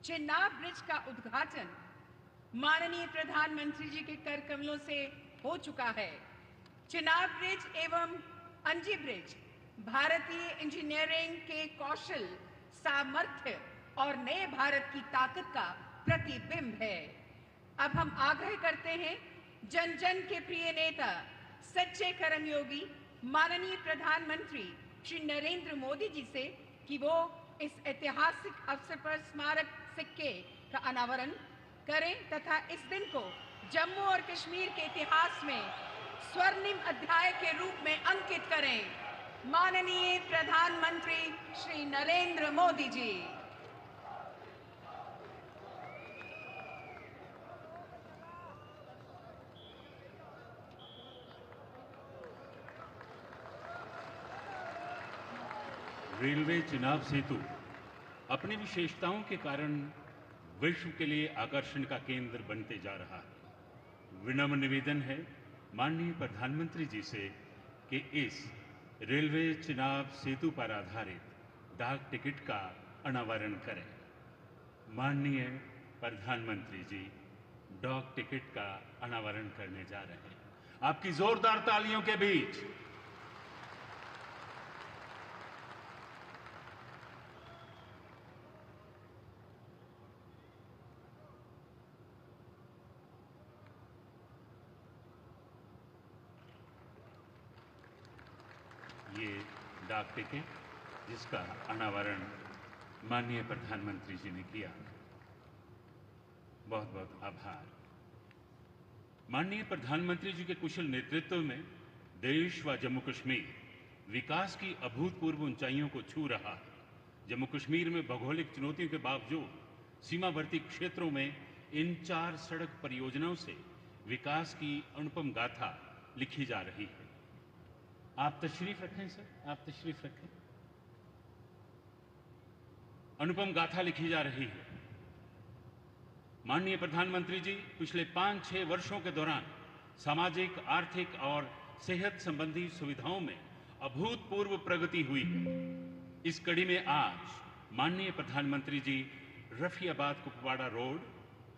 Chenab bridge का उद्घाटन माननीय प्रधानमंत्री जी के कर कमलों से हो चुका है। चेनाब ब्रिज एवं अंजी ब्रिज भारतीय इंजीनियरिंग के कौशल, सामर्थ्य और नए भारत की ताकत का प्रतिबिंब है। अब हम आग्रह करते हैं जन जन के प्रिय नेता, सच्चे कर्मयोगी माननीय प्रधानमंत्री श्री नरेंद्र मोदी जी से कि वो इस ऐतिहासिक अवसर पर स्मारक सिक्के का अनावरण करें तथा इस दिन को जम्मू और कश्मीर के इतिहास में स्वर्णिम अध्याय के रूप में अंकित करें। माननीय प्रधानमंत्री श्री नरेंद्र मोदी जी। रेलवे चेनाब सेतु अपनी विशेषताओं के कारण विश्व के लिए आकर्षण का केंद्र बनते जा रहा है। विनम्र निवेदन है माननीय प्रधानमंत्री जी से कि इस रेलवे चेनाब सेतु पर आधारित डाक टिकट का अनावरण करें। माननीय प्रधानमंत्री जी डाक टिकट का अनावरण करने जा रहे हैं। आपकी जोरदार तालियों के बीच ये डाक टिकट जिसका अनावरण माननीय प्रधानमंत्री जी ने किया, बहुत बहुत आभार। माननीय प्रधानमंत्री जी के कुशल नेतृत्व में देश व जम्मू कश्मीर विकास की अभूतपूर्व ऊंचाइयों को छू रहा है। जम्मू कश्मीर में भौगोलिक चुनौतियों के बावजूद सीमावर्ती क्षेत्रों में इन 4 सड़क परियोजनाओं से विकास की अनुपम गाथा लिखी जा रही है। आप तशरीफ रखें सर, आप तशरीफ रखें। अनुपम गाथा लिखी जा रही है। माननीय प्रधानमंत्री जी पिछले 5-6 वर्षों के दौरान सामाजिक, आर्थिक और सेहत संबंधी सुविधाओं में अभूतपूर्व प्रगति हुई है। इस कड़ी में आज माननीय प्रधानमंत्री जी रफियाबाद कुपवाड़ा रोड,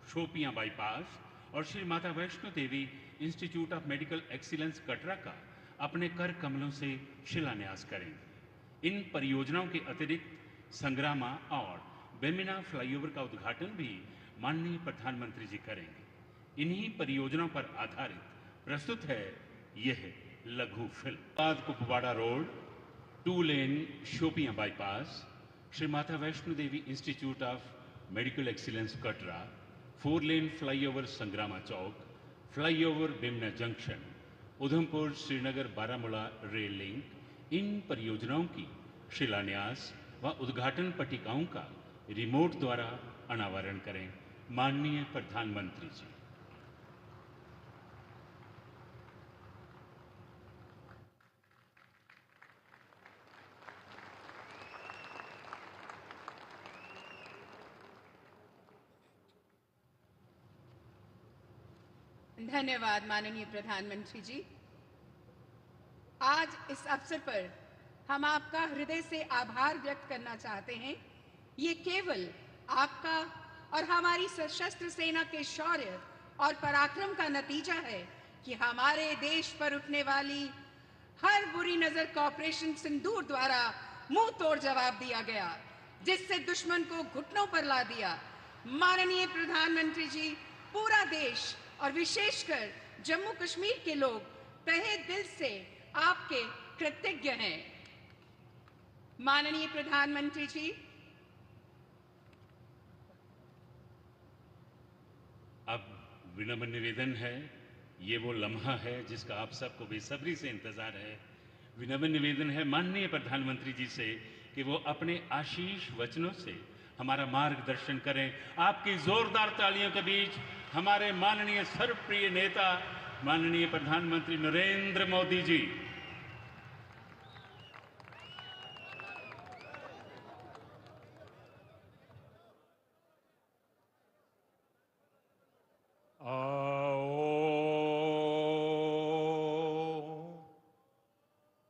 शोपियां बाईपास और Shri Mata Vaishno Devi institute of medical excellence Katra का अपने कर कमलों से शिलान्यास करेंगे। इन परियोजनाओं के अतिरिक्त संग्रामा और बेमिना फ्लाईओवर का उद्घाटन भी माननीय प्रधानमंत्री जी करेंगे। इन्हीं परियोजनाओं पर आधारित प्रस्तुत है यह लघु film. Kupwara road, 2 lane Shopian bypass, Shri Mata Vaishno Devi institute of medical excellence Katra, 4 lane flyover Sangrama Chowk, flyover Bemina junction, Udhampur Srinagar Baramulla rail link, इन परियोजनाओं की शिलान्यास व उद्घाटन पट्टिकाओं का रिमोट द्वारा अनावरण करें। माननीय प्रधानमंत्री जी। धन्यवाद माननीय प्रधानमंत्री जी। आज इस अवसर पर हम आपका हृदय से आभार व्यक्त करना चाहते हैं। ये केवल आपका और हमारी सशस्त्र सेना के शौर्य और पराक्रम का नतीजा है कि हमारे देश पर उठने वाली हर बुरी नजर को ऑपरेशन सिंदूर द्वारा मुंह तोड़ जवाब दिया गया, जिससे दुश्मन को घुटनों पर ला दिया। माननीय प्रधानमंत्री जी, पूरा देश और विशेषकर जम्मू कश्मीर के लोग तहे दिल से आपके कृतज्ञ हैं। माननीय प्रधानमंत्री जी, अब विनम्र निवेदन है, ये वो लम्हा है जिसका आप सबको बेसब्री से इंतजार है। विनम्र निवेदन है माननीय प्रधानमंत्री जी से कि वो अपने आशीष वचनों से हमारा मार्गदर्शन करें। आपकी जोरदार तालियों के बीच हमारे माननीय सर्वप्रिय नेता माननीय प्रधानमंत्री नरेंद्र मोदी जी।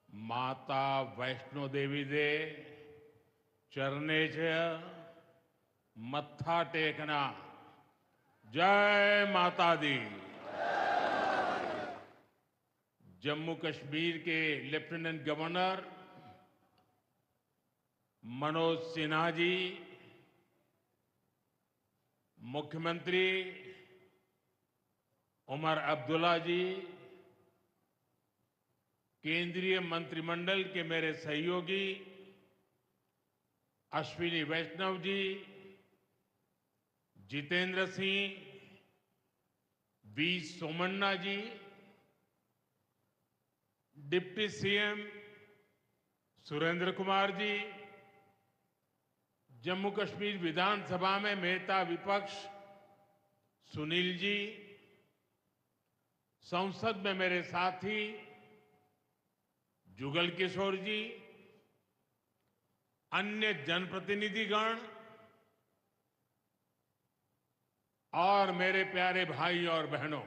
माता वैष्णो देवी दे चरणेच मत्था टेकना। जय माता दी। जम्मू कश्मीर के लेफ्टिनेंट गवर्नर मनोज सिन्हा जी, मुख्यमंत्री उमर अब्दुल्ला जी, केंद्रीय मंत्रिमंडल के मेरे सहयोगी Ashwini Vaishnaw ji, Jitendra Singh, V Somanna ji, deputy CM Surendra Kumar ji, Jammu Kashmir विधानसभा में नेता विपक्ष सुनील जी, संसद में मेरे साथी जुगल किशोर जी, अन्य जनप्रतिनिधिगण और मेरे प्यारे भाई और बहनों,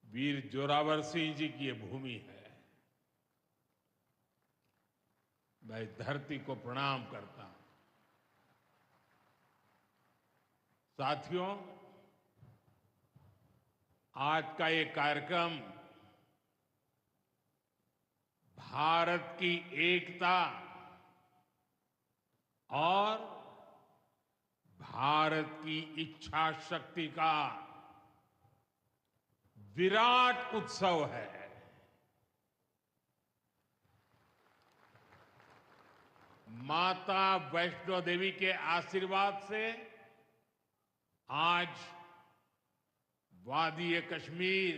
वीर जोरावर सिंह जी की ये भूमि है। मैं इस धरती को प्रणाम करता हूं। साथियों, आज का ये कार्यक्रम भारत की एकता और भारत की इच्छा शक्ति का विराट उत्सव है। माता वैष्णो देवी के आशीर्वाद से आज वादी कश्मीर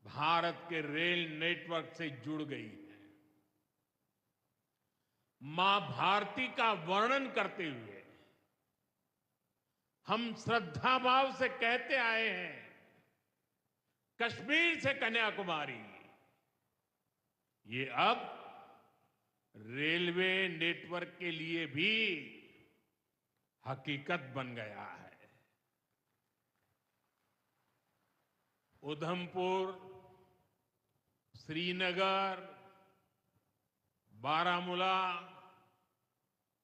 भारत के रेल नेटवर्क से जुड़ गई है। मां भारती का वर्णन करते हुए हम श्रद्धा भाव से कहते आए हैं, कश्मीर से कन्याकुमारी। ये अब रेलवे नेटवर्क के लिए भी हकीकत बन गया है। उधमपुर, श्रीनगर, बारामूला,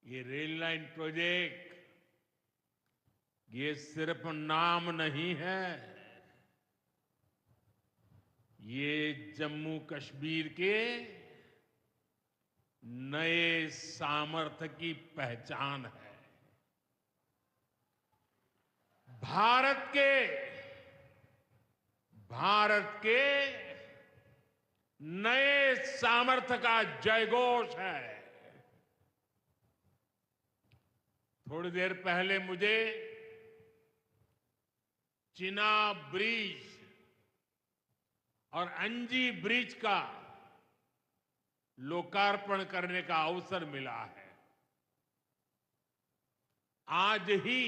ये रेल लाइन प्रोजेक्ट ये सिर्फ नाम नहीं है, ये जम्मू कश्मीर के नए सामर्थ्य की पहचान है। भारत के नए सामर्थ्य का जयघोष है। थोड़ी देर पहले मुझे चिनाब ब्रिज और अंजी ब्रिज का लोकार्पण करने का अवसर मिला है। आज ही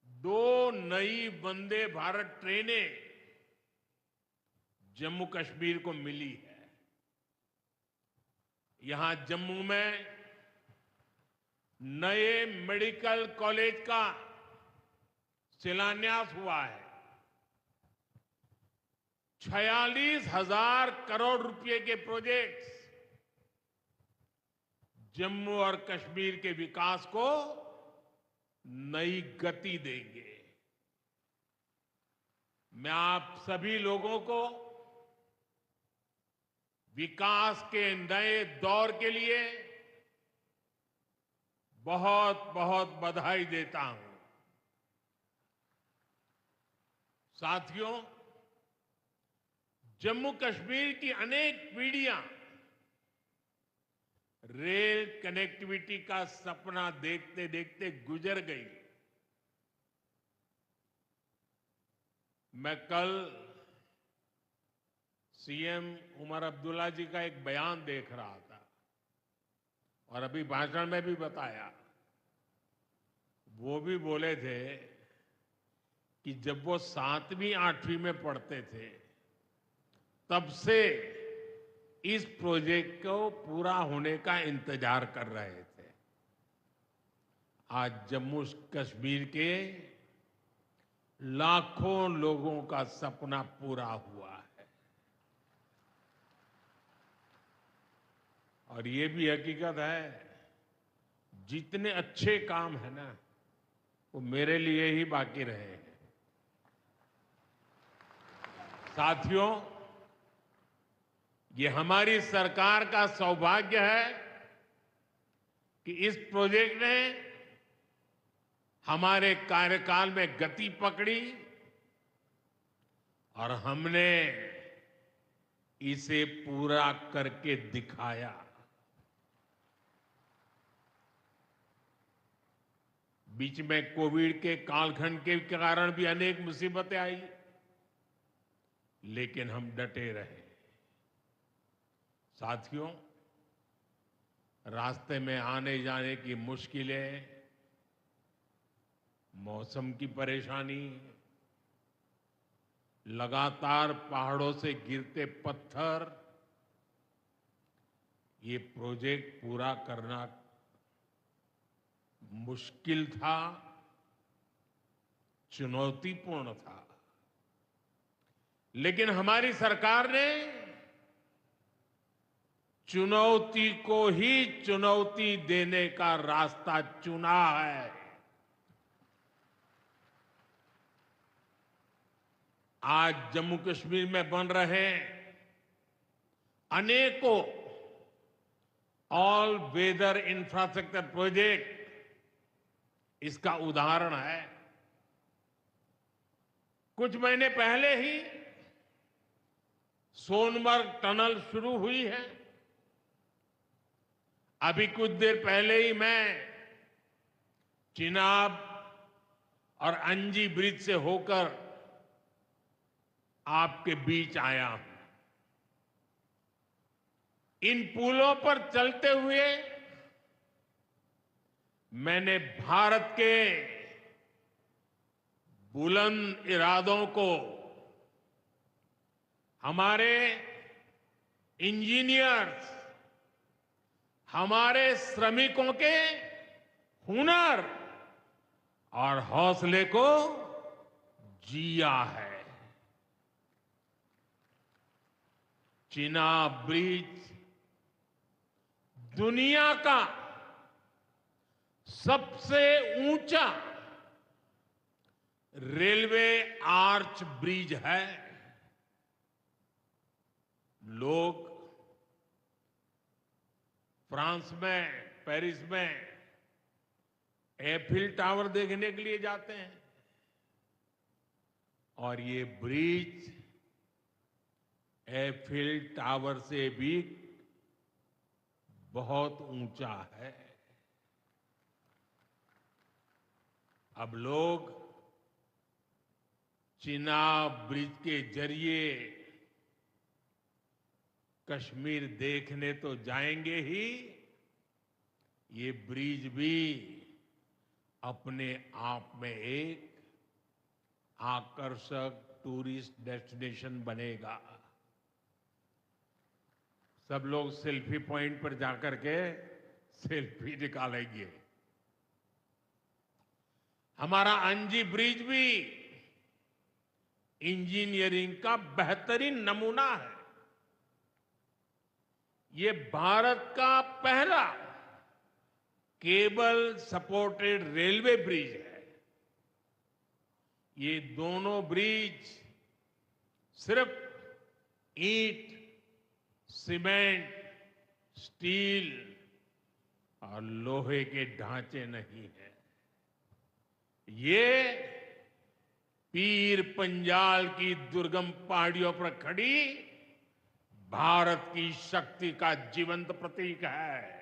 2 नई वंदे भारत ट्रेनें जम्मू कश्मीर को मिली है। यहां जम्मू में नए मेडिकल कॉलेज का शिलान्यास हुआ है। 46,000 करोड़ रुपए के प्रोजेक्ट्स जम्मू और कश्मीर के विकास को नई गति देंगे। मैं आप सभी लोगों को विकास के नए दौर के लिए बहुत बहुत बधाई देता हूं। साथियों, जम्मू कश्मीर की अनेक पीढ़ियां रेल कनेक्टिविटी का सपना देखते देखते गुजर गई। मैं कल सीएम उमर अब्दुल्ला जी का एक बयान देख रहा था और अभी भाषण में भी बताया। वो भी बोले थे कि जब वो 7वीं 8वीं में पढ़ते थे तब से इस प्रोजेक्ट को पूरा होने का इंतजार कर रहे थे। आज जम्मू कश्मीर के लाखों लोगों का सपना पूरा हुआ है। और ये भी हकीकत है, जितने अच्छे काम है ना, वो मेरे लिए ही बाकी रहे हैं। साथियों, ये हमारी सरकार का सौभाग्य है कि इस प्रोजेक्ट ने हमारे कार्यकाल में गति पकड़ी और हमने इसे पूरा करके दिखाया। बीच में कोविड के कालखंड के कारण भी अनेक मुसीबतें आई, लेकिन हम डटे रहे। साथियों, रास्ते में आने जाने की मुश्किलें, मौसम की परेशानी, लगातार पहाड़ों से गिरते पत्थर, ये प्रोजेक्ट पूरा करना मुश्किल था, चुनौतीपूर्ण था। लेकिन हमारी सरकार ने चुनौती को ही चुनौती देने का रास्ता चुना है। आज जम्मू कश्मीर में बन रहे अनेकों ऑल वेदर इंफ्रास्ट्रक्चर प्रोजेक्ट इसका उदाहरण है। कुछ महीने पहले ही सोनमर्ग टनल शुरू हुई है। अभी कुछ देर पहले ही मैं चिनाब और अंजी ब्रिज से होकर आपके बीच आया हूं। इन पुलों पर चलते हुए मैंने भारत के बुलंद इरादों को, हमारे इंजीनियर्स, हमारे श्रमिकों के हुनर और हौसले को जिया है। चिनाब ब्रिज दुनिया का सबसे ऊंचा रेलवे आर्च ब्रिज है। लोग फ्रांस में, पेरिस में एफिल टावर देखने के लिए जाते हैं, और ये ब्रिज एफिल टावर से भी बहुत ऊंचा है। अब लोग चिनाब ब्रिज के जरिए कश्मीर देखने तो जाएंगे ही, ये ब्रिज भी अपने आप में एक आकर्षक टूरिस्ट डेस्टिनेशन बनेगा। सब लोग सेल्फी पॉइंट पर जाकर के सेल्फी निकालेंगे। हमारा अंजी ब्रिज भी इंजीनियरिंग का बेहतरीन नमूना है। ये भारत का पहला केबल सपोर्टेड रेलवे ब्रिज है। ये दोनों ब्रिज सिर्फ ईंट, सीमेंट, स्टील और लोहे के ढांचे नहीं है। ये पीर पंजाल की दुर्गम पहाड़ियों पर खड़ी भारत की शक्ति का जीवंत प्रतीक है।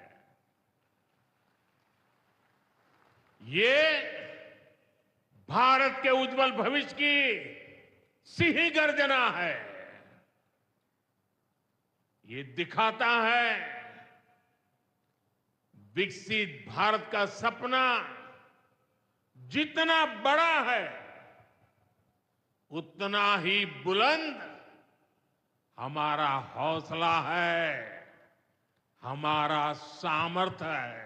ये भारत के उज्जवल भविष्य की सिंह गर्जना है। ये दिखाता है विकसित भारत का सपना जितना बड़ा है, उतना ही बुलंद हमारा हौसला है, हमारा सामर्थ्य है।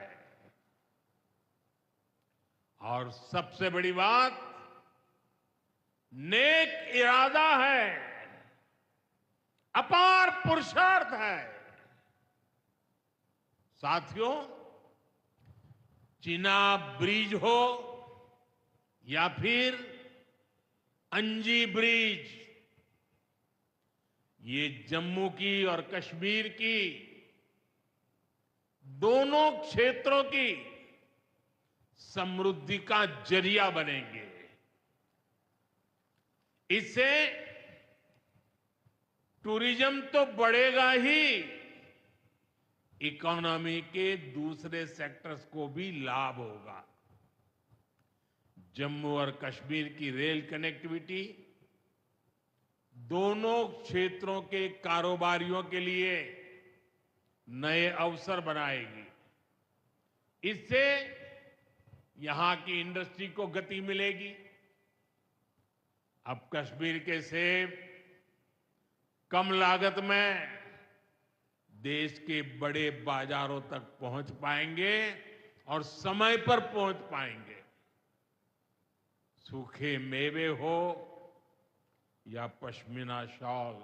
और सबसे बड़ी बात, नेक इरादा है, अपार पुरुषार्थ है। साथियों, चिनाब ब्रिज हो या फिर अंजी ब्रिज, ये जम्मू की और कश्मीर की दोनों क्षेत्रों की समृद्धि का जरिया बनेंगे। इससे टूरिज्म तो बढ़ेगा ही, इकोनॉमी के दूसरे सेक्टर्स को भी लाभ होगा। जम्मू और कश्मीर की रेल कनेक्टिविटी दोनों क्षेत्रों के कारोबारियों के लिए नए अवसर बनाएगी। इससे यहां की इंडस्ट्री को गति मिलेगी। अब कश्मीर के सेब कम लागत में देश के बड़े बाजारों तक पहुंच पाएंगे और समय पर पहुंच पाएंगे। सूखे मेवे हो या पश्मीना शॉल,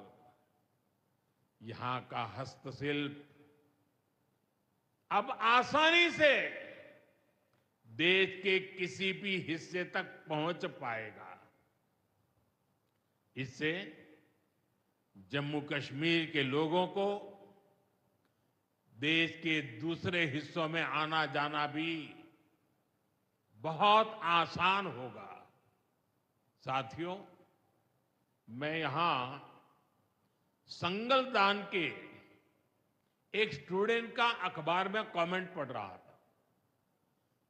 यहां का हस्तशिल्प अब आसानी से देश के किसी भी हिस्से तक पहुंच पाएगा। इससे जम्मू कश्मीर के लोगों को देश के दूसरे हिस्सों में आना जाना भी बहुत आसान होगा। साथियों, मैं यहां संगलदान के एक स्टूडेंट का अखबार में कमेंट पढ़ रहा था।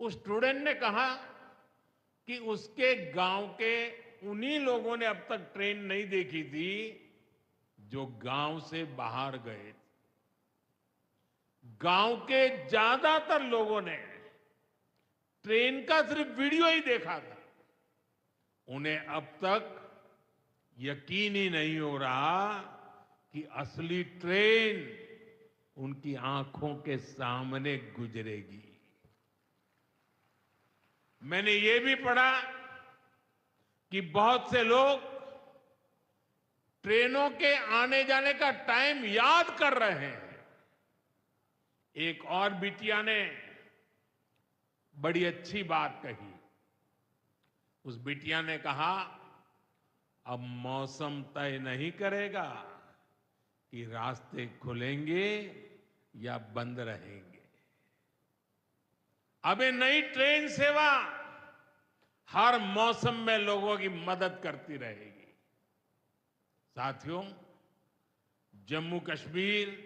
उस स्टूडेंट ने कहा कि उसके गांव के उन्हीं लोगों ने अब तक ट्रेन नहीं देखी थी जो गांव से बाहर गए थे। गांव के ज्यादातर लोगों ने ट्रेन का सिर्फ वीडियो ही देखा था। उन्हें अब तक यकीन ही नहीं हो रहा कि असली ट्रेन उनकी आंखों के सामने गुजरेगी। मैंने ये भी पढ़ा कि बहुत से लोग ट्रेनों के आने जाने का टाइम याद कर रहे हैं। एक और बिटिया ने बड़ी अच्छी बात कही। उस बिटिया ने कहा, अब मौसम तय नहीं करेगा कि रास्ते खुलेंगे या बंद रहेंगे। अब ये नई ट्रेन सेवा हर मौसम में लोगों की मदद करती रहेगी। साथियों, जम्मू कश्मीर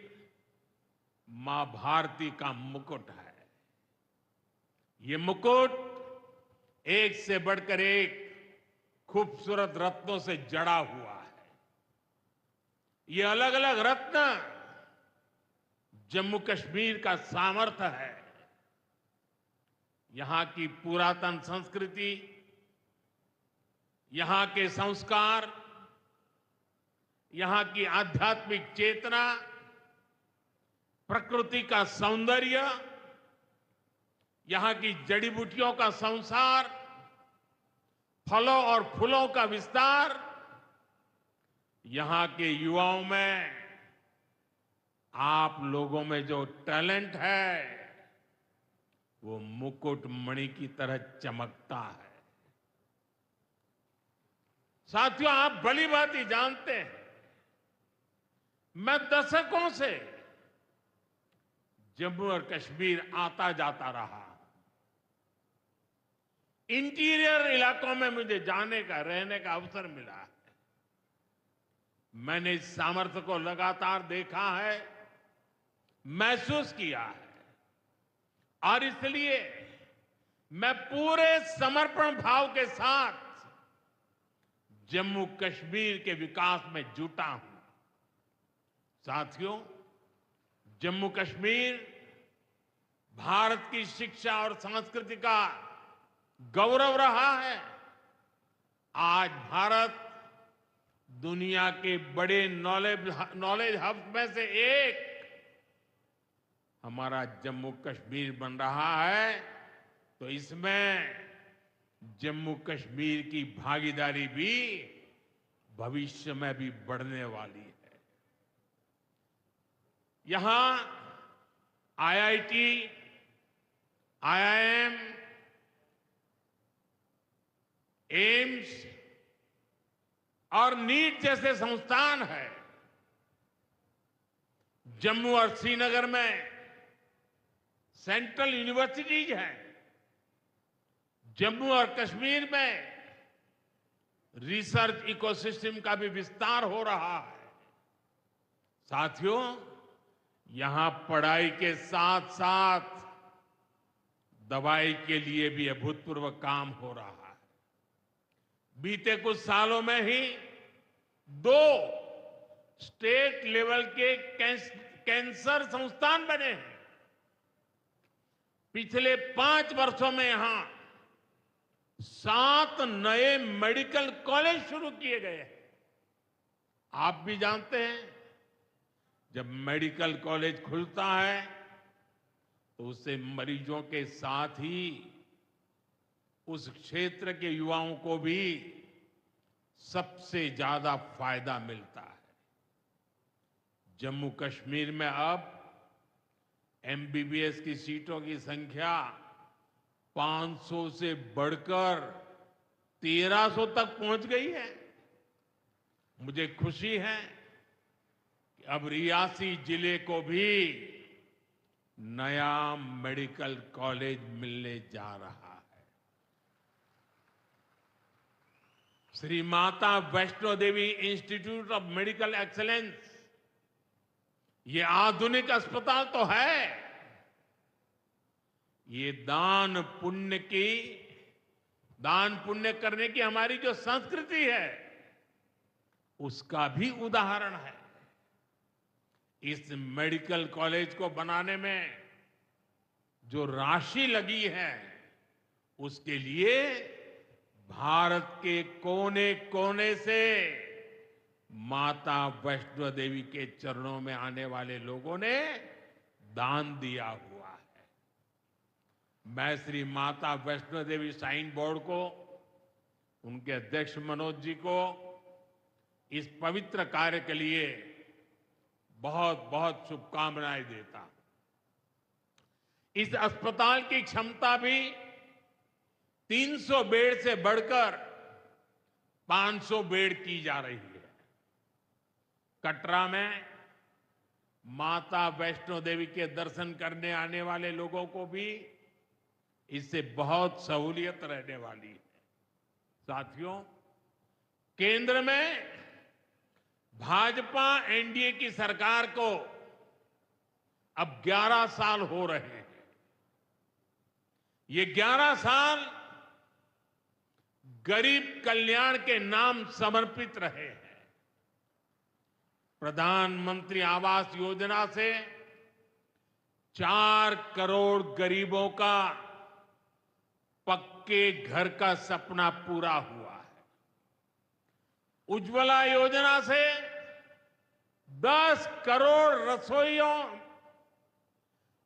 मां भारती का मुकुट है। ये मुकुट एक से बढ़कर एक खूबसूरत रत्नों से जड़ा हुआ है। ये अलग अलग रत्न जम्मू कश्मीर का सामर्थ्य है। यहां की पुरातन संस्कृति, यहां के संस्कार, यहां की आध्यात्मिक चेतना, प्रकृति का सौंदर्य, यहां की जड़ी बूटियों का संसार, फलों और फूलों का विस्तार, यहां के युवाओं में, आप लोगों में जो टैलेंट है वो मुकुट मणि की तरह चमकता है। साथियों, आप भली भांति जानते हैं, मैं दशकों से जम्मू और कश्मीर आता जाता रहा। इंटीरियर इलाकों में मुझे जाने का, रहने का अवसर मिला है। मैंने इस सामर्थ्य को लगातार देखा है, महसूस किया है, और इसलिए मैं पूरे समर्पण भाव के साथ जम्मू कश्मीर के विकास में जुटा हूं। साथियों, जम्मू कश्मीर भारत की शिक्षा और संस्कृति का गौरव रहा है। आज भारत दुनिया के बड़े नॉलेज हब में से एक हमारा जम्मू कश्मीर बन रहा है, तो इसमें जम्मू कश्मीर की भागीदारी भी भविष्य में भी बढ़ने वाली है। यहां आईआईटी, आईआईएम, एम्स और नीट जैसे संस्थान है। जम्मू और श्रीनगर में सेंट्रल यूनिवर्सिटीज हैं। जम्मू और कश्मीर में रिसर्च इकोसिस्टम का भी विस्तार हो रहा है। साथियों, यहां पढ़ाई के साथ साथ दवाई के लिए भी अभूतपूर्व काम हो रहा है। बीते कुछ सालों में ही 2 स्टेट लेवल के कैंसर संस्थान बने हैं। पिछले 5 वर्षों में यहां 7 नए मेडिकल कॉलेज शुरू किए गए हैं। आप भी जानते हैं, जब मेडिकल कॉलेज खुलता है तो उससे मरीजों के साथ ही उस क्षेत्र के युवाओं को भी सबसे ज्यादा फायदा मिलता है। जम्मू कश्मीर में अब एमबीबीएस की सीटों की संख्या 500 से बढ़कर 1300 तक पहुंच गई है। मुझे खुशी है कि अब रियासी जिले को भी नया मेडिकल कॉलेज मिलने जा रहा है। Shri Mata Vaishno Devi institute of medical excellence, ये आधुनिक अस्पताल तो है, ये दान पुण्य करने की हमारी जो संस्कृति है उसका भी उदाहरण है। इस मेडिकल कॉलेज को बनाने में जो राशि लगी है उसके लिए भारत के कोने कोने से माता वैष्णो देवी के चरणों में आने वाले लोगों ने दान दिया हुआ है। मैं श्री माता वैष्णो देवी श्राइन बोर्ड को, उनके अध्यक्ष मनोज जी को इस पवित्र कार्य के लिए बहुत बहुत शुभकामनाएं देता हूं। इस अस्पताल की क्षमता भी 300 बेड से बढ़कर 500 बेड की जा रही है। कटरा में माता वैष्णो देवी के दर्शन करने आने वाले लोगों को भी इससे बहुत सहूलियत रहने वाली है। साथियों, केंद्र में भाजपा एनडीए की सरकार को अब 11 साल हो रहे हैं। ये 11 साल गरीब कल्याण के नाम समर्पित रहे हैं। प्रधानमंत्री आवास योजना से 4 करोड़ गरीबों का पक्के घर का सपना पूरा हुआ है। उज्ज्वला योजना से 10 करोड़ रसोइयों,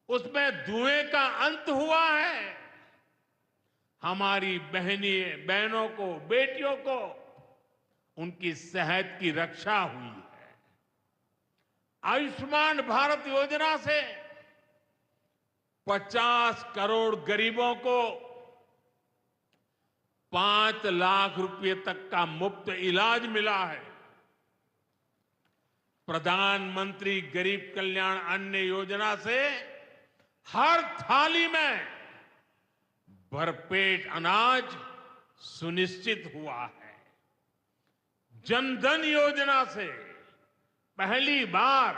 उसमें धुएं का अंत हुआ है। हमारी बहनों को, बेटियों को उनकी सेहत की रक्षा हुई है। आयुष्मान भारत योजना से 50 करोड़ गरीबों को 5 लाख रुपए तक का मुफ्त इलाज मिला है। प्रधानमंत्री गरीब कल्याण अन्न योजना से हर थाली में भरपेट अनाज सुनिश्चित हुआ है। जनधन योजना से पहली बार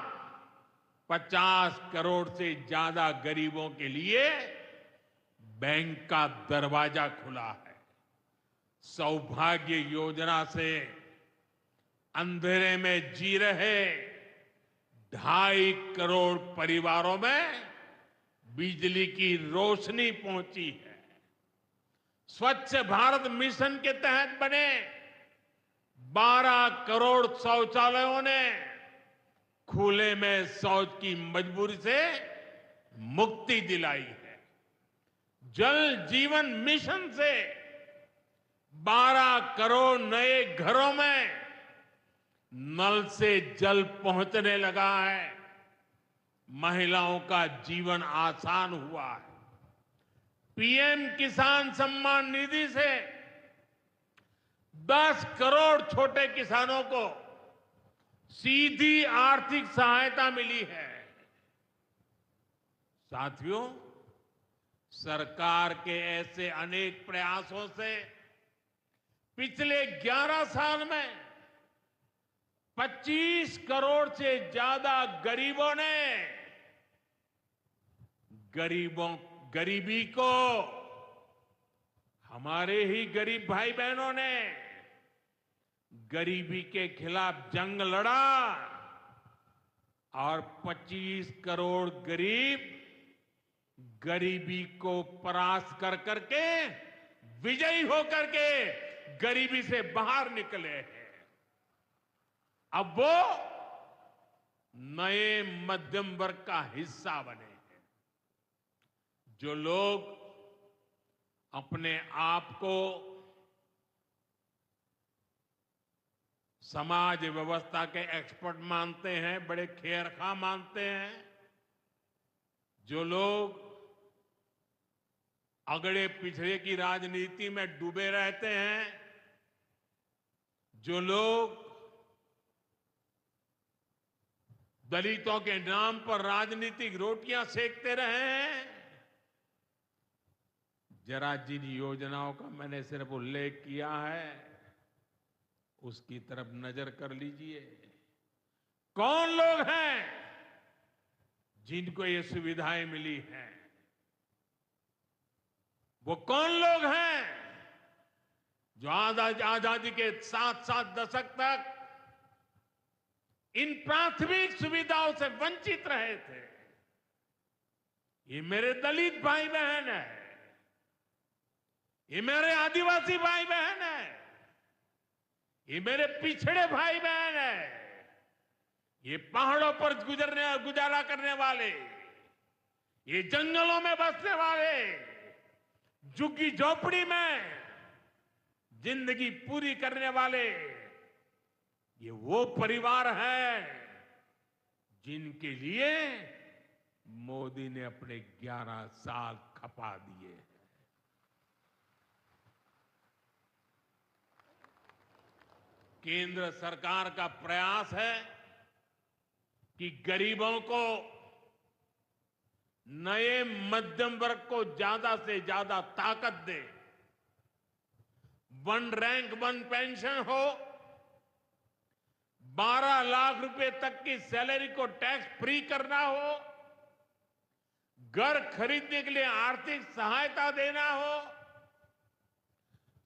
50 करोड़ से ज्यादा गरीबों के लिए बैंक का दरवाजा खुला है। सौभाग्य योजना से अंधेरे में जी रहे 2.5 करोड़ परिवारों में बिजली की रोशनी पहुंची है। स्वच्छ भारत मिशन के तहत बने 12 करोड़ शौचालयों ने खुले में शौच की मजबूरी से मुक्ति दिलाई है। जल जीवन मिशन से 12 करोड़ नए घरों में नल से जल पहुंचने लगा है। महिलाओं का जीवन आसान हुआ है। पीएम किसान सम्मान निधि से 10 करोड़ छोटे किसानों को सीधी आर्थिक सहायता मिली है। साथियों, सरकार के ऐसे अनेक प्रयासों से पिछले 11 साल में 25 करोड़ से ज्यादा गरीबी को हमारे ही गरीब भाई बहनों ने गरीबी के खिलाफ जंग लड़ा और 25 करोड़ गरीब गरीबी को परास्त कर करके विजयी होकर के गरीबी से बाहर निकले हैं। अब वो नए मध्यम वर्ग का हिस्सा बने हैं। जो लोग अपने आप को समाज व्यवस्था के एक्सपर्ट मानते हैं, बड़े खेरखा मानते हैं, जो लोग अगड़े पिछड़े की राजनीति में डूबे रहते हैं, जो लोग दलितों के नाम पर राजनीतिक रोटियां सेकते रहे हैं, जरा जिन योजनाओं का मैंने सिर्फ उल्लेख किया है उसकी तरफ नजर कर लीजिए। कौन लोग हैं जिनको ये सुविधाएं मिली हैं? वो कौन लोग हैं जो आजादी के 7 दशक तक इन प्राथमिक सुविधाओं से वंचित रहे थे? ये मेरे दलित भाई बहन है, ये मेरे आदिवासी भाई बहन है, ये मेरे पिछड़े भाई बहन है, ये पहाड़ों पर गुजारा करने वाले, ये जंगलों में बसने वाले, झुग्गी झोपड़ी में जिंदगी पूरी करने वाले, ये वो परिवार है जिनके लिए मोदी ने अपने 11 साल खपा दिए हैं। केंद्र सरकार का प्रयास है कि गरीबों को, नए मध्यम वर्ग को ज्यादा से ज्यादा ताकत दे। 1 रैंक 1 पेंशन हो, 12 लाख रुपए तक की सैलरी को टैक्स फ्री करना हो, घर खरीदने के लिए आर्थिक सहायता देना हो,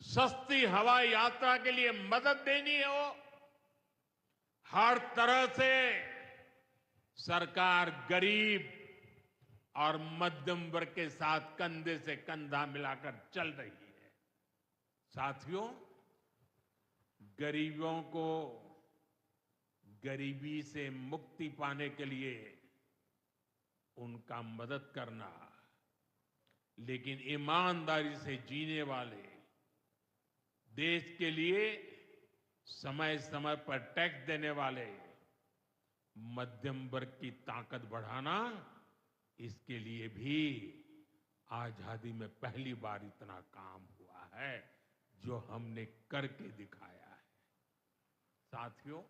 सस्ती हवाई यात्रा के लिए मदद देनी हो, हर तरह से सरकार गरीब और मध्यम वर्ग के साथ कंधे से कंधा मिलाकर चल रही है। साथियों, गरीबों को गरीबी से मुक्ति पाने के लिए उनका मदद करना, लेकिन ईमानदारी से जीने वाले, देश के लिए समय समय पर टैक्स देने वाले मध्यम वर्ग की ताकत बढ़ाना, इसके लिए भी आजादी में पहली बार इतना काम हुआ है जो हमने करके दिखाया है। साथियों,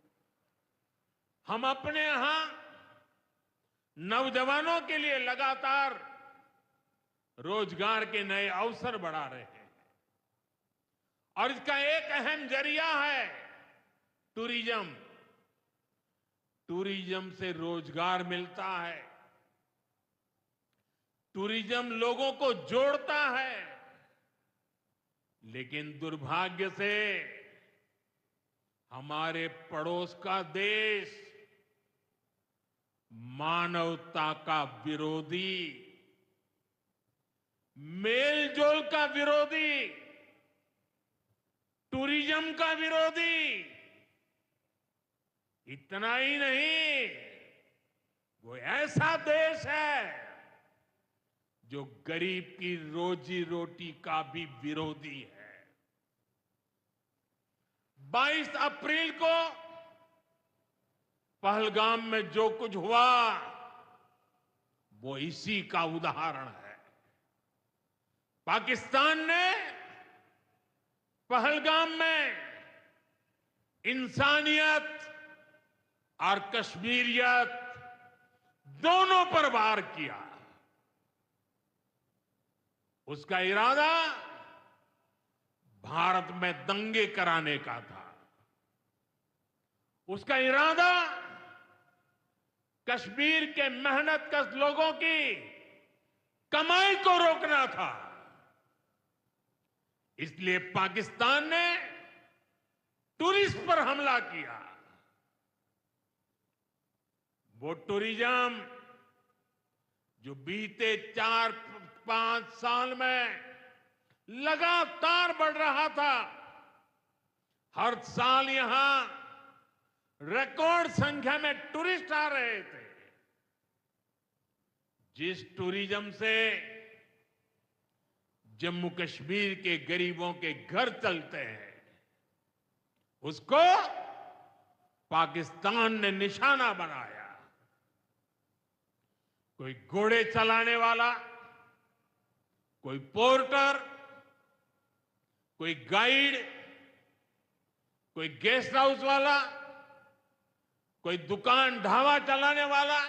हम अपने यहां नौजवानों के लिए लगातार रोजगार के नए अवसर बढ़ा रहे हैं और इसका एक अहम जरिया है टूरिज्म। टूरिज्म से रोजगार मिलता है, टूरिज्म लोगों को जोड़ता है, लेकिन दुर्भाग्य से हमारे पड़ोस का देश मानवता का विरोधी, मेलजोल का विरोधी, टूरिज्म का विरोधी, इतना ही नहीं, वो ऐसा देश है जो गरीब की रोजी रोटी का भी विरोधी है। 22 अप्रैल को पहलगाम में जो कुछ हुआ, वो इसी का उदाहरण है। पाकिस्तान ने पहलगाम में इंसानियत और कश्मीरियत दोनों पर वार किया। उसका इरादा भारत में दंगे कराने का था। उसका इरादा कश्मीर के मेहनतकश लोगों की कमाई को रोकना था। इसलिए पाकिस्तान ने टूरिस्ट पर हमला किया। वो टूरिज्म जो बीते 4-5 साल में लगातार बढ़ रहा था, हर साल यहां रिकॉर्ड संख्या में टूरिस्ट आ रहे थे। जिस टूरिज्म से जम्मू कश्मीर के गरीबों के घर चलते हैं, उसको पाकिस्तान ने निशाना बनाया। कोई घोड़े चलाने वाला, कोई पोर्टर, कोई गाइड, कोई गेस्ट हाउस वाला, कोई दुकान ढाबा चलाने वाला,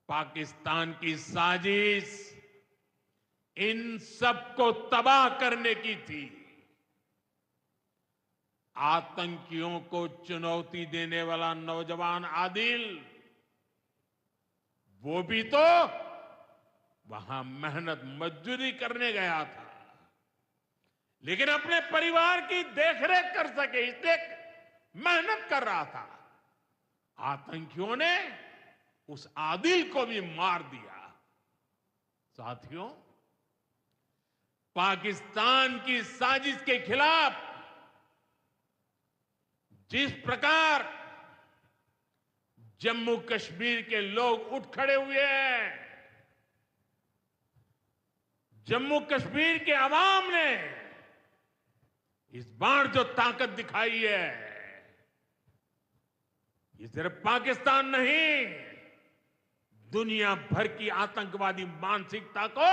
पाकिस्तान की साजिश इन सबको तबाह करने की थी। आतंकियों को चुनौती देने वाला नौजवान आदिल, वो भी तो वहां मेहनत मजदूरी करने गया था, लेकिन अपने परिवार की देखरेख कर सके इसलिए मेहनत कर रहा था। आतंकियों ने उस आदिल को भी मार दिया। साथियों, पाकिस्तान की साजिश के खिलाफ जिस प्रकार जम्मू कश्मीर के लोग उठ खड़े हुए हैं, जम्मू कश्मीर के अवाम ने इस बार जो ताकत दिखाई है, ये सिर्फ पाकिस्तान नहीं, दुनिया भर की आतंकवादी मानसिकता को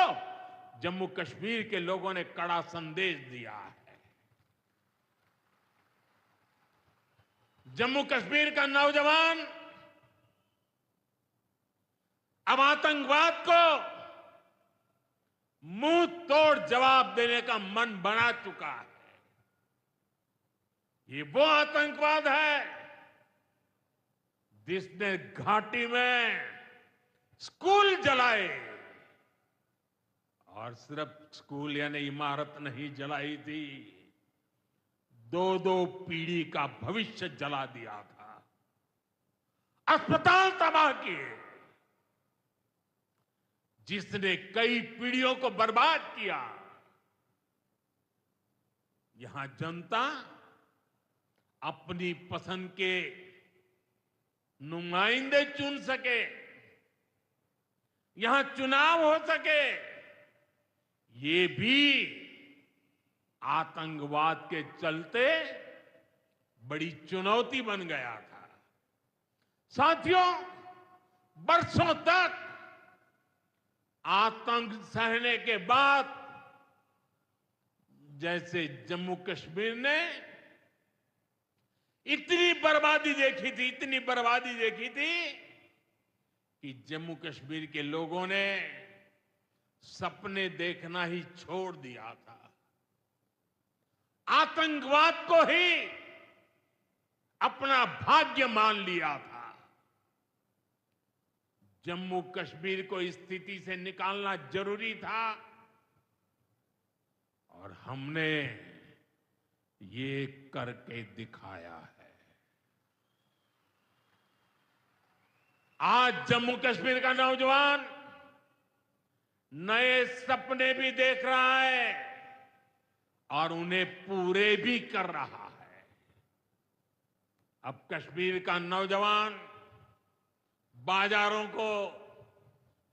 जम्मू कश्मीर के लोगों ने कड़ा संदेश दिया है। जम्मू कश्मीर का नौजवान अब आतंकवाद को मुंह तोड़ जवाब देने का मन बना चुका है। ये वो आतंकवाद है जिसने घाटी में स्कूल जलाए, और सिर्फ स्कूल यानी इमारत नहीं जलाई थी, 2-2 पीढ़ी का भविष्य जला दिया था, अस्पताल तबाह किए, जिसने कई पीढ़ियों को बर्बाद किया। यहां जनता अपनी पसंद के नुमाइंदे चुन सके, यहां चुनाव हो सके, ये भी आतंकवाद के चलते बड़ी चुनौती बन गया था। साथियों, बरसों तक आतंक सहने के बाद जैसे जम्मू कश्मीर ने इतनी बर्बादी देखी थी, इतनी बर्बादी देखी थी कि जम्मू कश्मीर के लोगों ने सपने देखना ही छोड़ दिया था। आतंकवाद को ही अपना भाग्य मान लिया था। जम्मू कश्मीर को इस स्थिति से निकालना जरूरी था, और हमने ये करके दिखाया है। आज जम्मू कश्मीर का नौजवान नए सपने भी देख रहा है और उन्हें पूरे भी कर रहा है। अब कश्मीर का नौजवान बाजारों को,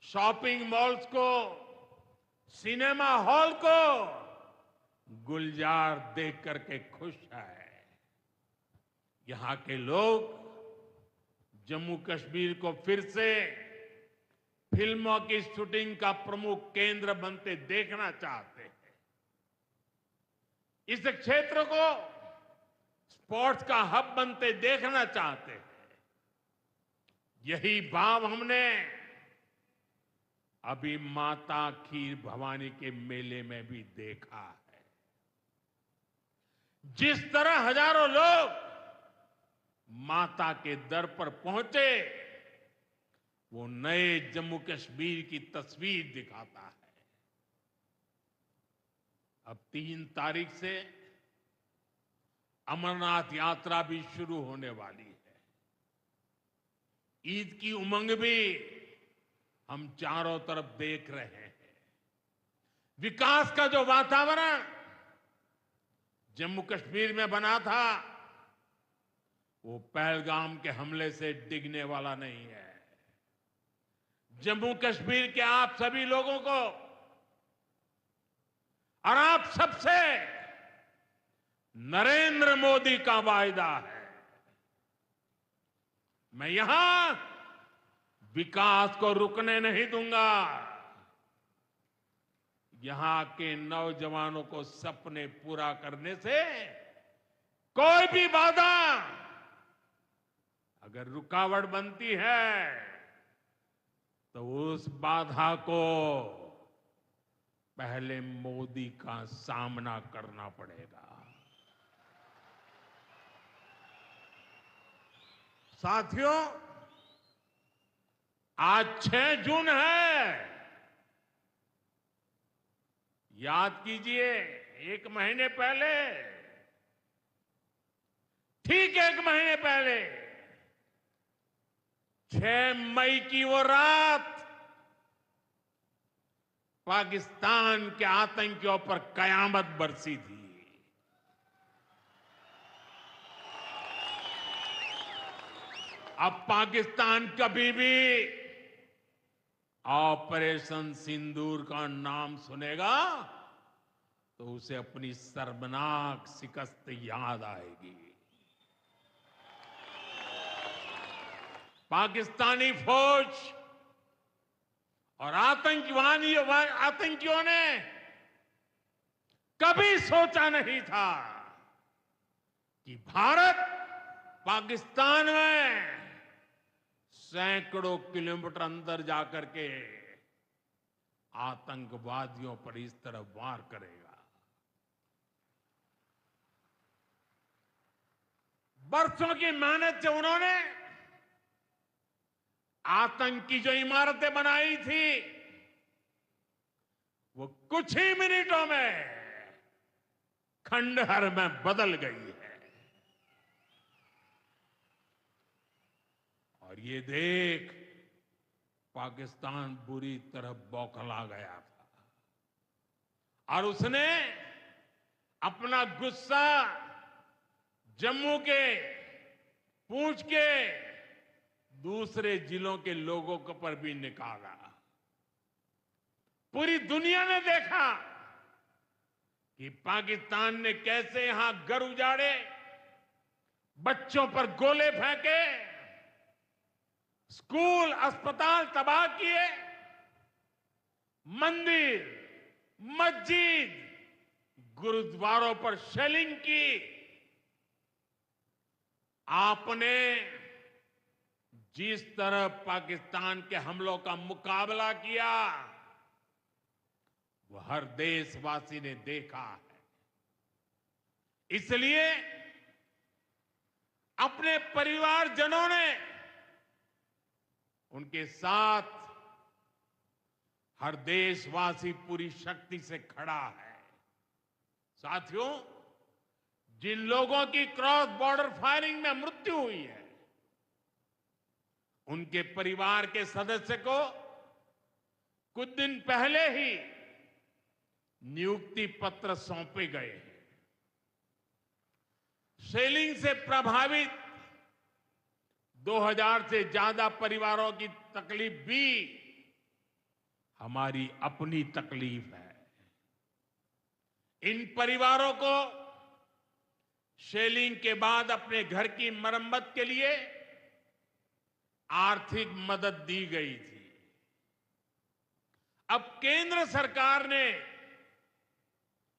शॉपिंग मॉल्स को, सिनेमा हॉल को गुलजार देख करके खुश है। यहां के लोग जम्मू कश्मीर को फिर से फिल्मों की शूटिंग का प्रमुख केंद्र बनते देखना चाहते हैं। इस क्षेत्र को स्पोर्ट्स का हब बनते देखना चाहते हैं। यही भाव हमने अभी माता खीर भवानी के मेले में भी देखा है। जिस तरह हजारों लोग माता के दर पर पहुंचे, वो नए जम्मू कश्मीर की तस्वीर दिखाता है। अब 3 तारीख से अमरनाथ यात्रा भी शुरू होने वाली है। ईद की उमंग भी हम चारों तरफ देख रहे हैं। विकास का जो वातावरण जम्मू कश्मीर में बना था, वो पहलगाम के हमले से डिगने वाला नहीं है। जम्मू कश्मीर के आप सभी लोगों को और आप सबसे नरेंद्र मोदी का वायदा है। मैं यहां विकास को रुकने नहीं दूंगा। यहां के नौजवानों को सपने पूरा करने से कोई भी बाधा अगर रुकावट बनती है, तो उस बाधा को पहले मोदी का सामना करना पड़ेगा। साथियों, आज 6 जून है। याद कीजिए, 1 महीने पहले, ठीक 1 महीने पहले 6 मई की वो रात पाकिस्तान के आतंकियों पर कयामत बरसी थी। अब पाकिस्तान कभी भी ऑपरेशन सिंदूर का नाम सुनेगा तो उसे अपनी शर्मनाक शिकस्त याद आएगी। पाकिस्तानी फौज और आतंकियों ने कभी सोचा नहीं था कि भारत पाकिस्तान में सैकड़ों किलोमीटर अंदर जाकर के आतंकवादियों पर इस तरह वार करेगा। बरसों की मेहनत से उन्होंने आतंक की जो इमारतें बनाई थी, वो कुछ ही मिनटों में खंडहर में बदल गई है। और ये देख पाकिस्तान बुरी तरह बौखला गया था और उसने अपना गुस्सा जम्मू के, पूंछ के दूसरे जिलों के लोगों के पर भी निकाला। पूरी दुनिया ने देखा कि पाकिस्तान ने कैसे यहां घर उजाड़े, बच्चों पर गोले फेंके, स्कूल, अस्पताल तबाह किए, मंदिर, मस्जिद, गुरुद्वारों पर शेलिंग की। आपने जिस तरह पाकिस्तान के हमलों का मुकाबला किया, वो हर देशवासी ने देखा है। इसलिए अपने परिवारजनों ने उनके साथ हर देशवासी पूरी शक्ति से खड़ा है। साथियों, जिन लोगों की क्रॉस बॉर्डर फायरिंग में मृत्यु हुई है, उनके परिवार के सदस्य को कुछ दिन पहले ही नियुक्ति पत्र सौंपे गए हैं। शेलिंग से प्रभावित 2000 से ज्यादा परिवारों की तकलीफ भी हमारी अपनी तकलीफ है। इन परिवारों को शेलिंग के बाद अपने घर की मरम्मत के लिए आर्थिक मदद दी गई थी। अब केंद्र सरकार ने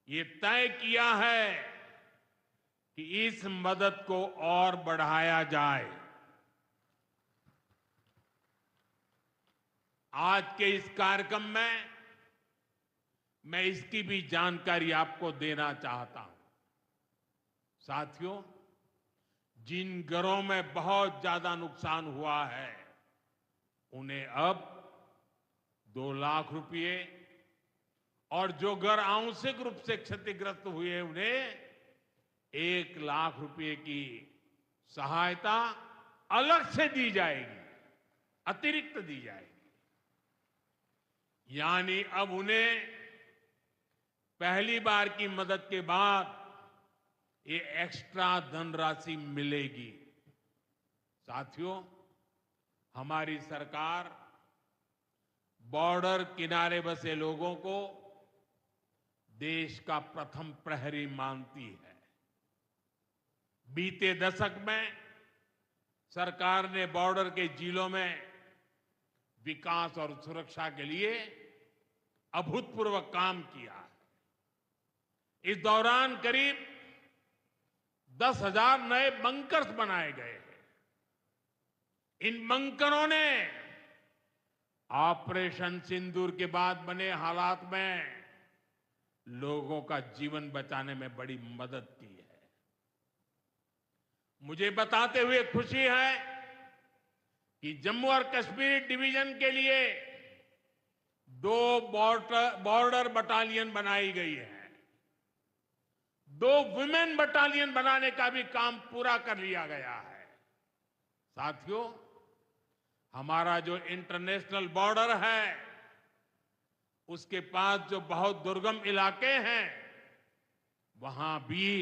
ये तय किया है कि इस मदद को और बढ़ाया जाए। आज के इस कार्यक्रम में मैं इसकी भी जानकारी आपको देना चाहता हूं। साथियों, जिन घरों में बहुत ज्यादा नुकसान हुआ है उन्हें अब 2 लाख रुपए और जो घर आंशिक रूप से क्षतिग्रस्त हुए उन्हें 1 लाख रुपए की सहायता अलग से दी जाएगी, अतिरिक्त दी जाएगी। यानी अब उन्हें पहली बार की मदद के बाद ये एक्स्ट्रा धनराशि मिलेगी। साथियों, हमारी सरकार बॉर्डर किनारे बसे लोगों को देश का प्रथम प्रहरी मानती है। बीते दशक में सरकार ने बॉर्डर के जिलों में विकास और सुरक्षा के लिए अभूतपूर्व काम किया है। इस दौरान करीब 10,000 नए बंकर्स बनाए गए हैं। इन बंकरों ने ऑपरेशन सिंदूर के बाद बने हालात में लोगों का जीवन बचाने में बड़ी मदद की है। मुझे बताते हुए खुशी है कि जम्मू और कश्मीर डिवीजन के लिए 2 बॉर्डर बटालियन बनाई गई है। 2 वुमेन बटालियन बनाने का भी काम पूरा कर लिया गया है। साथियों, हमारा जो इंटरनेशनल बॉर्डर है उसके पास जो बहुत दुर्गम इलाके हैं वहां भी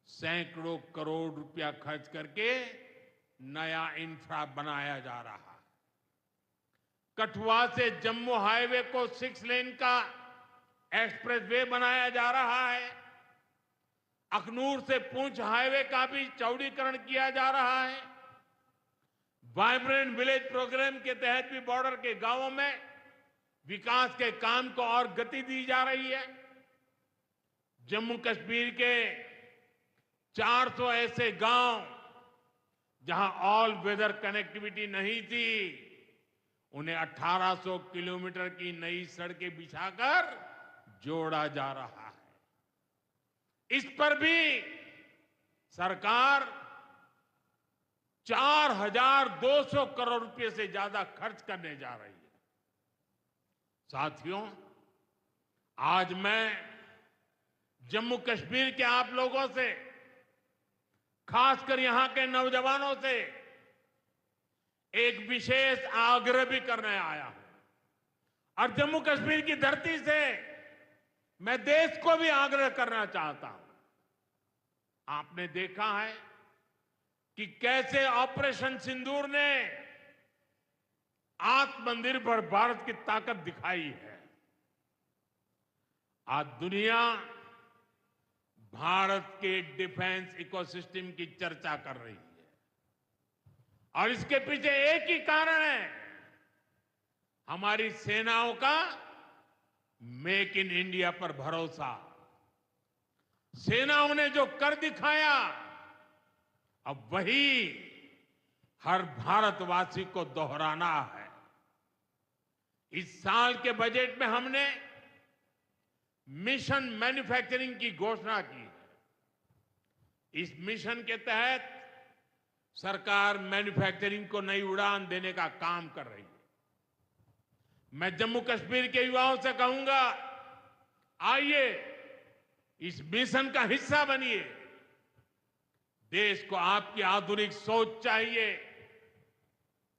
सैकड़ों करोड़ रुपया खर्च करके नया इंफ्रा बनाया जा रहा है। कठुआ से जम्मू हाईवे को 6 लेन का एक्सप्रेसवे बनाया जा रहा है। अखनूर से पुंछ हाईवे का भी चौड़ीकरण किया जा रहा है। वाइब्रेंट विलेज प्रोग्राम के तहत भी बॉर्डर के गांवों में विकास के काम को और गति दी जा रही है। जम्मू कश्मीर के 400 ऐसे गांव जहां ऑल वेदर कनेक्टिविटी नहीं थी, उन्हें 1800 किलोमीटर की नई सड़कें बिछाकर जोड़ा जा रहा है। इस पर भी सरकार 4,200 करोड़ रुपए से ज्यादा खर्च करने जा रही है। साथियों, आज मैं जम्मू कश्मीर के आप लोगों से, खासकर यहां के नौजवानों से एक विशेष आग्रह भी करने आया हूं और जम्मू कश्मीर की धरती से मैं देश को भी आग्रह करना चाहता हूं। आपने देखा है कि कैसे ऑपरेशन सिंदूर ने आत्मनिर्भर भारत की ताकत दिखाई है। आज दुनिया भारत के डिफेंस इकोसिस्टम की चर्चा कर रही है और इसके पीछे एक ही कारण है, हमारी सेनाओं का मेक इन इंडिया पर भरोसा। सेनाओं ने जो कर दिखाया, अब वही हर भारतवासी को दोहराना है। इस साल के बजट में हमने मिशन मैन्युफैक्चरिंग की घोषणा की है। इस मिशन के तहत सरकार मैन्युफैक्चरिंग को नई उड़ान देने का काम कर रही है। मैं जम्मू कश्मीर के युवाओं से कहूंगा, आइए इस मिशन का हिस्सा बनिए। देश को आपकी आधुनिक सोच चाहिए,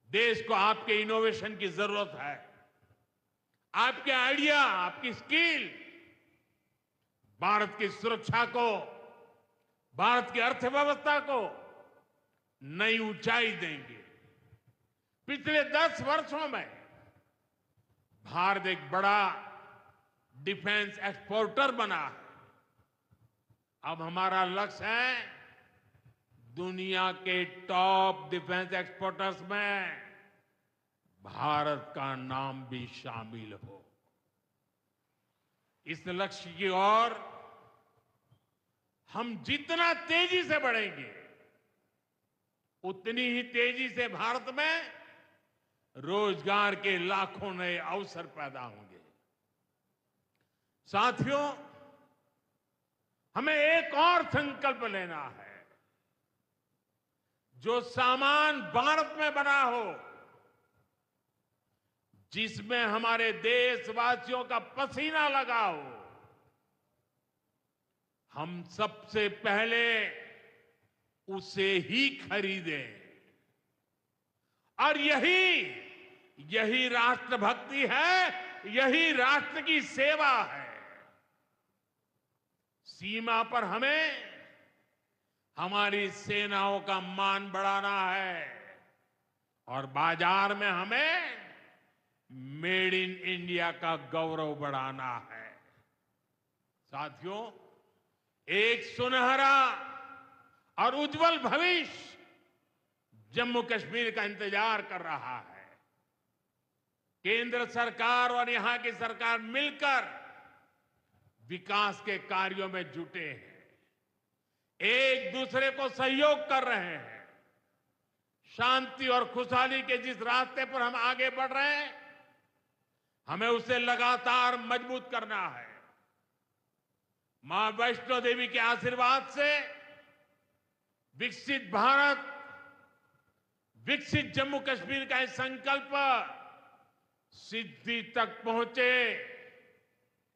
देश को आपके इनोवेशन की जरूरत है। आपके आइडिया, आपकी स्किल भारत की सुरक्षा को, भारत की अर्थव्यवस्था को नई ऊंचाई देंगे। पिछले 10 वर्षों में भारत एक बड़ा डिफेंस एक्सपोर्टर बना है। अब हमारा लक्ष्य है दुनिया के टॉप डिफेंस एक्सपोर्टर्स में भारत का नाम भी शामिल हो। इस लक्ष्य की ओर हम जितना तेजी से बढ़ेंगे, उतनी ही तेजी से भारत में रोजगार के लाखों नए अवसर पैदा होंगे। साथियों, हमें एक और संकल्प लेना है। जो सामान भारत में बना हो, जिसमें हमारे देशवासियों का पसीना लगा हो, हम सबसे पहले उसे ही खरीदें। और यही राष्ट्रभक्ति है, यही राष्ट्र की सेवा है। सीमा पर हमें हमारी सेनाओं का मान बढ़ाना है और बाजार में हमें मेड इन इंडिया का गौरव बढ़ाना है। साथियों, एक सुनहरा और उज्जवल भविष्य जम्मू कश्मीर का इंतजार कर रहा है। केंद्र सरकार और यहां की सरकार मिलकर विकास के कार्यों में जुटे हैं, एक दूसरे को सहयोग कर रहे हैं। शांति और खुशहाली के जिस रास्ते पर हम आगे बढ़ रहे हैं, हमें उसे लगातार मजबूत करना है। मां वैष्णो देवी के आशीर्वाद से विकसित भारत, विकसित जम्मू कश्मीर का ये संकल्प सिद्धि तक पहुंचे,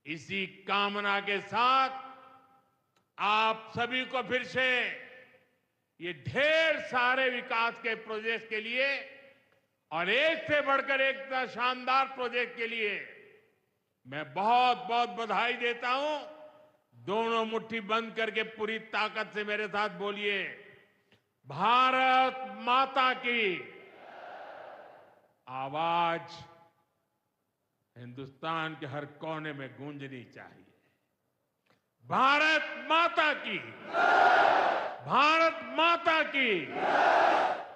इसी कामना के साथ आप सभी को फिर से ये ढेर सारे विकास के प्रोजेक्ट के लिए और एक से बढ़कर एक शानदार प्रोजेक्ट के लिए मैं बहुत बहुत बधाई देता हूं। दोनों मुट्ठी बंद करके पूरी ताकत से मेरे साथ बोलिए, भारत माता की। आवाज हिंदुस्तान के हर कोने में गूंजनी चाहिए। भारत माता की, भारत माता की,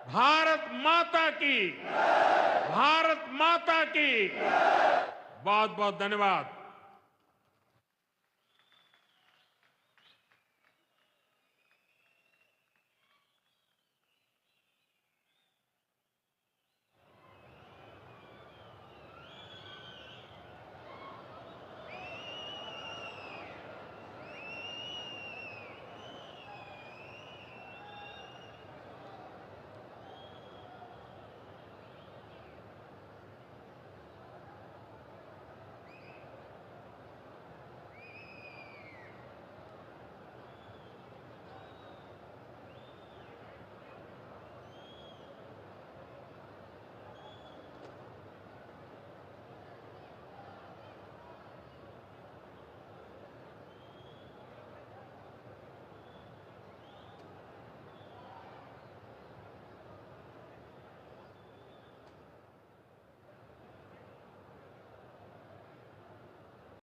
भारत माता की, भारत माता की। बहुत बहुत धन्यवाद।